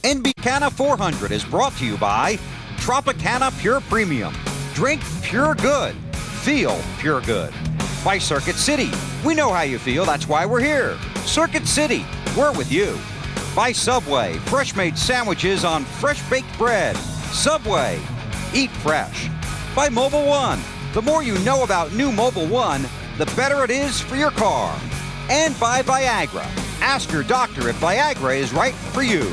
Tropicana 400 is brought to you by Tropicana Pure Premium. Drink pure good. Feel pure good. By Circuit City. We know how you feel, that's why we're here. Circuit City, we're with you. By Subway. Fresh-made sandwiches on fresh-baked bread. Subway. Eat fresh. By Mobil 1. The more you know about new Mobil 1, the better it is for your car. And by Viagra. Ask your doctor if Viagra is right for you.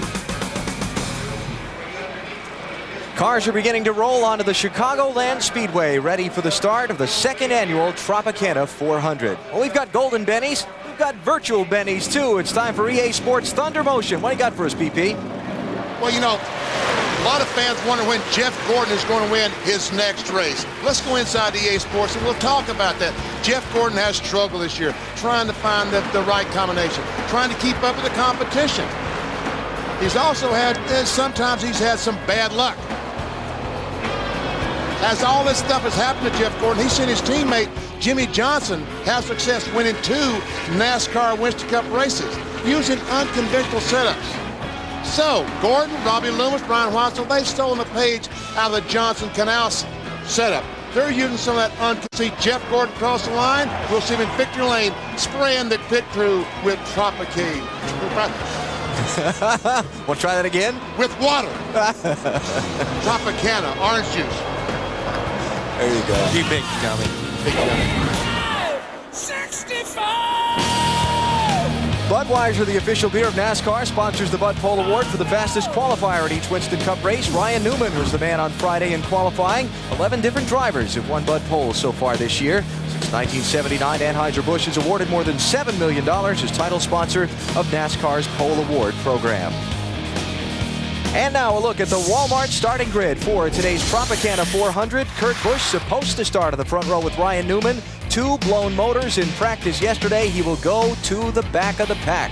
Cars are beginning to roll onto the Chicagoland Speedway, ready for the start of the second annual Tropicana 400. Well, we've got golden bennies. We've got virtual bennies, too. It's time for EA Sports Thunder Motion. What do you got for us, BP? Well, you know, a lot of fans wonder when Jeff Gordon is going to win his next race. Let's go inside EA Sports and we'll talk about that. Jeff Gordon has struggled this year, trying to find the right combination, trying to keep up with the competition. He's also had, sometimes he's had some bad luck. As all this stuff has happened to Jeff Gordon, he's seen his teammate Jimmy Johnson have success winning 2 NASCAR Winston Cup races using unconventional setups. So, Gordon, Robbie Loomis, Brian Watson, they've stolen a page out of the Johnson Canal setup. They're using some of that see Jeff Gordon cross the line. We'll see him in victory lane spraying the pit crew with Tropicana. We'll try that again? With water. Tropicana, orange juice. There you go. You big dummy. Big dummy. 65! Budweiser, the official beer of NASCAR, sponsors the Bud Pole Award for the fastest qualifier at each Winston Cup race. Ryan Newman was the man on Friday in qualifying. 11 different drivers have won Bud Poles so far this year. Since 1979, Anheuser-Busch has awarded more than $7 million as title sponsor of NASCAR's Pole Award program. And now a look at the Walmart starting grid for today's Tropicana 400. Kurt Busch supposed to start in the front row with Ryan Newman. 2 blown motors in practice yesterday. He will go to the back of the pack.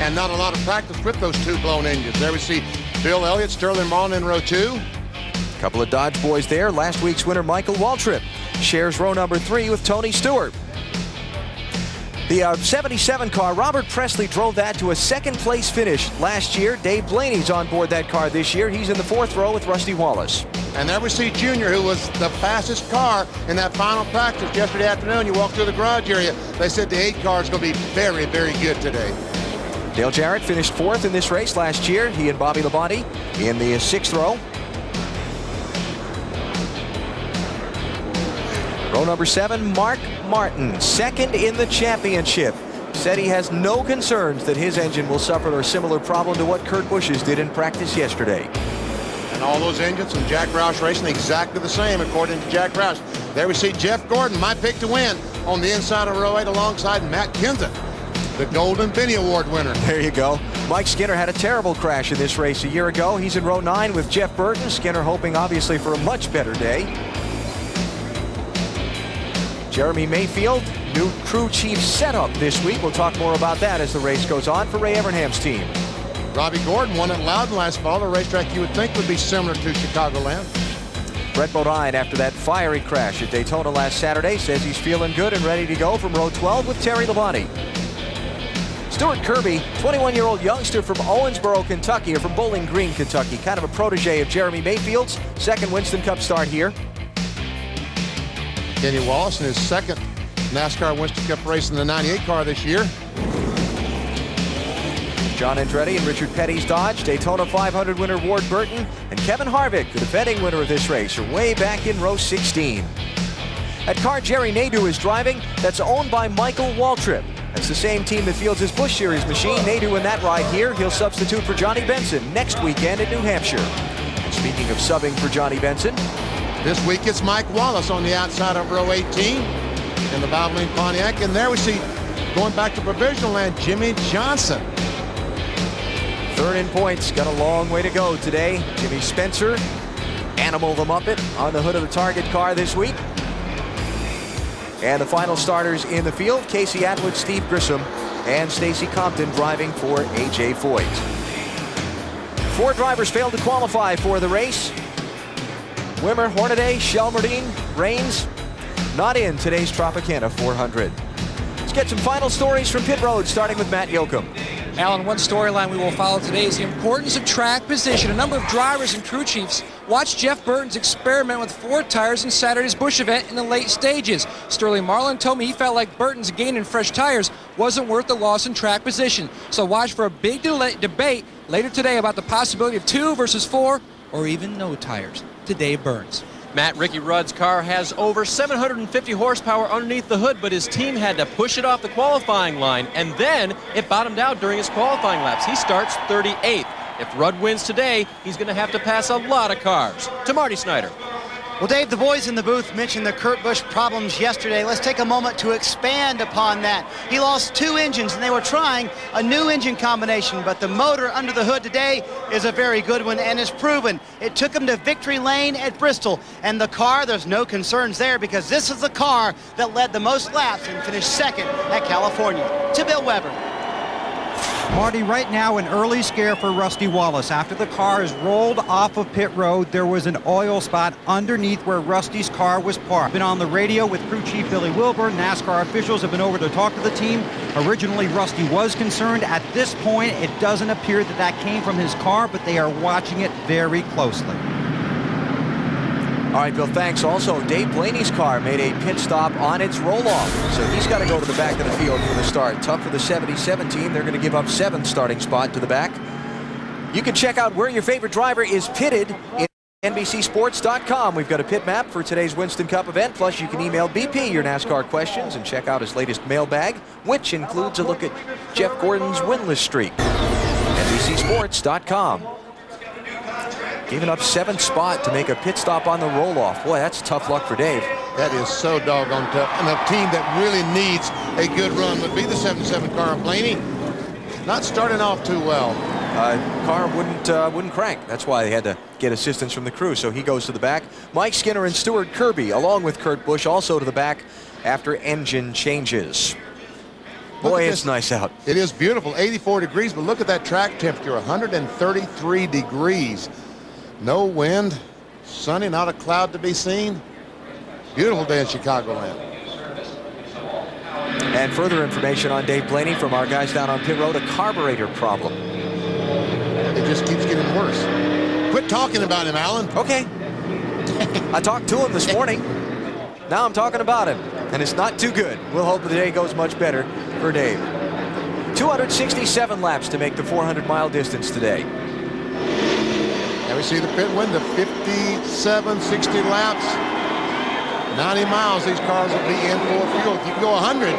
And not a lot of practice with those 2 blown engines. There we see Bill Elliott, Sterling Marlin in row 2. A couple of Dodge boys there. Last week's winner, Michael Waltrip, shares row number 3 with Tony Stewart. The 77 car, Robert Presley drove that to a 2nd place finish last year. Dave Blaney's on board that car this year. He's in the 4th row with Rusty Wallace. And there we see Junior, who was the fastest car in that final practice yesterday afternoon. You walk through the garage area. They said the 8 car is going to be very, very good today. Dale Jarrett finished 4th in this race last year. He and Bobby Labonte in the 6th row. Row number 7, Mark Martin, 2nd in the championship. Said he has no concerns that his engine will suffer a similar problem to what Kurt Busch's did in practice yesterday. And all those engines and Jack Roush racing exactly the same, according to Jack Roush. There we see Jeff Gordon, my pick to win, on the inside of row 8 alongside Matt Kenseth, the Golden Benny Award winner. There you go. Mike Skinner had a terrible crash in this race a year ago. He's in row 9 with Jeff Burton. Skinner hoping, obviously, for a much better day. Jeremy Mayfield, new crew chief setup this week. We'll talk more about that as the race goes on for Ray Evernham's team. Robbie Gordon won at Loudon last fall, a racetrack you would think would be similar to Chicagoland. Brett Bodine, after that fiery crash at Daytona last Saturday, says he's feeling good and ready to go from row 12 with Terry Labonte. Stuart Kirby, 21-year-old youngster from Owensboro, Kentucky, or from Bowling Green, Kentucky, kind of a protege of Jeremy Mayfield's. 2nd Winston Cup start here. Kenny Wallace in his 2nd NASCAR Winston Cup race in the 98 car this year. John Andretti and Richard Petty's Dodge, Daytona 500 winner Ward Burton, and Kevin Harvick, the defending winner of this race, are way back in row 16. That car Jerry Nadeau is driving, that's owned by Michael Waltrip. That's the same team that fields his Busch Series machine. Nadeau in that ride here. He'll substitute for Johnny Benson next weekend in New Hampshire. And speaking of subbing for Johnny Benson, this week it's Mike Wallace on the outside of row 18 in the Valvoline Pontiac. And there we see, going back to provisional land, Jimmy Johnson. 3rd in points, got a long way to go today. Jimmy Spencer, Animal the Muppet, on the hood of the Target car this week. And the final starters in the field, Casey Atwood, Steve Grissom, and Stacy Compton driving for A.J. Foyt. 4 drivers failed to qualify for the race. Wimmer, Hornaday, Shelmerdine, Rains, not in today's Tropicana 400. Let's get some final stories from pit road, starting with Matt Yoakum. Alan, one storyline we will follow today is the importance of track position. A number of drivers and crew chiefs watched Jeff Burton's experiment with 4 tires in Saturday's Busch event in the late stages. Sterling Marlin told me he felt like Burton's gain in fresh tires wasn't worth the loss in track position. So watch for a big debate later today about the possibility of 2 versus 4 or even no tires. To Dave Burns. Matt, Ricky Rudd's car has over 750 horsepower underneath the hood, but his team had to push it off the qualifying line, and then it bottomed out during his qualifying laps. He starts 38th. If Rudd wins today, he's going to have to pass a lot of cars. To Marty Snyder. Well, Dave, the boys in the booth mentioned the Kurt Busch problems yesterday. Let's take a moment to expand upon that. He lost 2 engines, and they were trying a new engine combination, but the motor under the hood today is a very good one and is proven. It took him to victory lane at Bristol, and the car, there's no concerns there because this is the car that led the most laps and finished 2nd at California. To Bill Weber. Marty, right now an early scare for Rusty Wallace. After the car is rolled off of pit road, there was an oil spot underneath where Rusty's car was parked. Been on the radio with crew chief Billy Wilbur. NASCAR officials have been over to talk to the team. Originally, Rusty was concerned. At this point, it doesn't appear that that came from his car, but they are watching it very closely. All right, Bill, thanks. Also, Dave Blaney's car made a pit stop on its roll-off, so he's got to go to the back of the field for the start. Tough for the 77 team. They're going to give up 7th starting spot to the back. You can check out where your favorite driver is pitted in NBCSports.com. We've got a pit map for today's Winston Cup event, plus you can email BP your NASCAR questions and check out his latest mailbag, which includes a look at Jeff Gordon's winless streak. NBCSports.com. Giving up 7th spot to make a pit stop on the roll-off. Boy, that's tough luck for Dave. That is so doggone tough. And a team that really needs a good run would be the 77 car of Blaney. Not starting off too well. Car wouldn't crank. That's why they had to get assistance from the crew. So he goes to the back. Mike Skinner and Stuart Kirby, along with Kurt Busch, also to the back after engine changes. Boy, it's nice out. It is beautiful, 84 degrees, but look at that track temperature, 133 degrees. No wind, sunny, not a cloud to be seen. Beautiful day in Chicagoland. And further information on Dave Blaney from our guys down on pit road, a carburetor problem. It just keeps getting worse. Quit talking about him, Alan. Okay. I talked to him this morning. Now I'm talking about him, and it's not too good. We'll hope the day goes much better for Dave. 267 laps to make the 400-mile distance today. And we see the pit window, 57, 60 laps, 90 miles. These cars will be in for fuel. If you can go 100,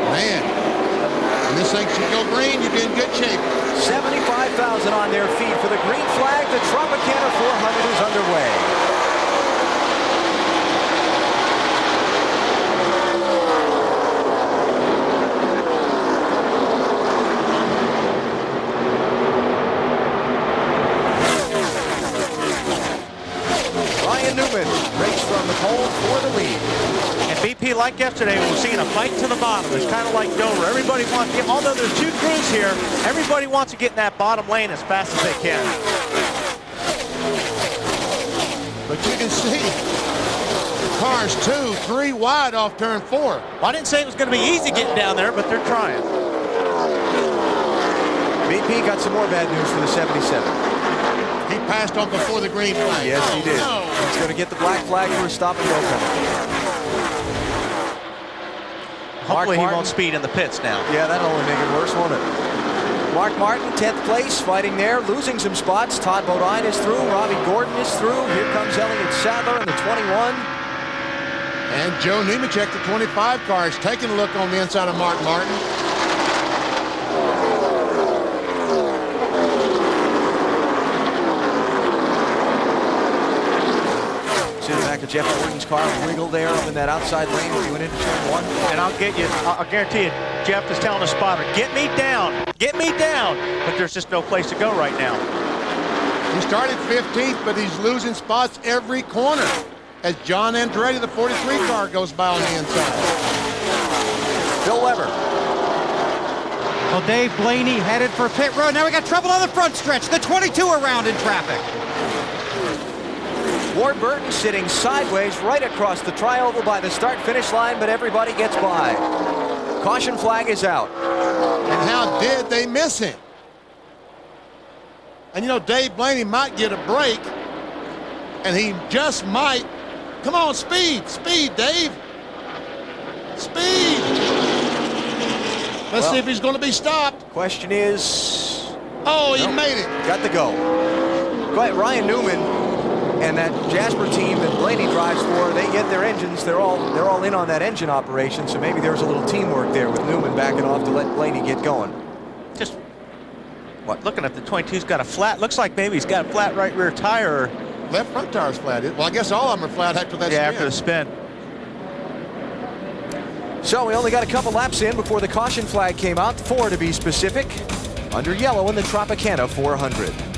man, and this thing should go green, you'd be in good shape. 75,000 on their feet for the green flag. The Tropicana 400 is underway. Race from the pole for the lead. And BP, like yesterday, we're seeing a fight to the bottom. It's kind of like Dover. Everybody wants to get, although there's 2 crews here, everybody wants to get in that bottom lane as fast as they can. But you can see cars 2, 3 wide off turn 4. Well, I didn't say it was going to be easy getting down there, but they're trying. BP got some more bad news for the 77. He passed on before the green flag. Yes, he did. No. He's going to get the black flag for a stop and go penalty. Hopefully he won't speed in the pits now. Yeah, that'll only make it worse, won't it? Mark Martin, 10th place, fighting there, losing some spots. Todd Bodine is through. Robbie Gordon is through. Here comes Elliott Sadler in the 21. And Joe Nemechek, the 25 car, is taking a look on the inside of Mark Martin. Jeff Gordon's car wiggled there up in that outside lane as he went into turn 1. And I'll guarantee you, Jeff is telling the spotter, get me down, but there's just no place to go right now. He started 15th, but he's losing spots every corner as John Andretti, the 43 car, goes by on the inside. Bill Weber. Well, Dave Blaney headed for pit road. Now we got trouble on the front stretch. The 22 around in traffic. Ward Burton sitting sideways right across the tri-oval by the start-finish line, but everybody gets by. Caution flag is out. And how Did they miss him? And you know, Dave Blaney might get a break, and he just might. Come on, speed, speed, Dave. Speed. Let's see if he's going to be stopped. Question is... Oh, he made it. Got the go. Go ahead, Ryan Newman and that Jasper team that Blaney drives for, they get their engines. They're all in on that engine operation, so maybe there's a little teamwork there with Newman backing off to let Blaney get going. Just, looking at the 22's got a flat, looks like maybe he's got a flat right rear tire. Left front tire's flat. Well, I guess all of them are flat after that spin. Yeah, after the spin. So we only got a couple laps in before the caution flag came out, 4 to be specific, under yellow in the Tropicana 400.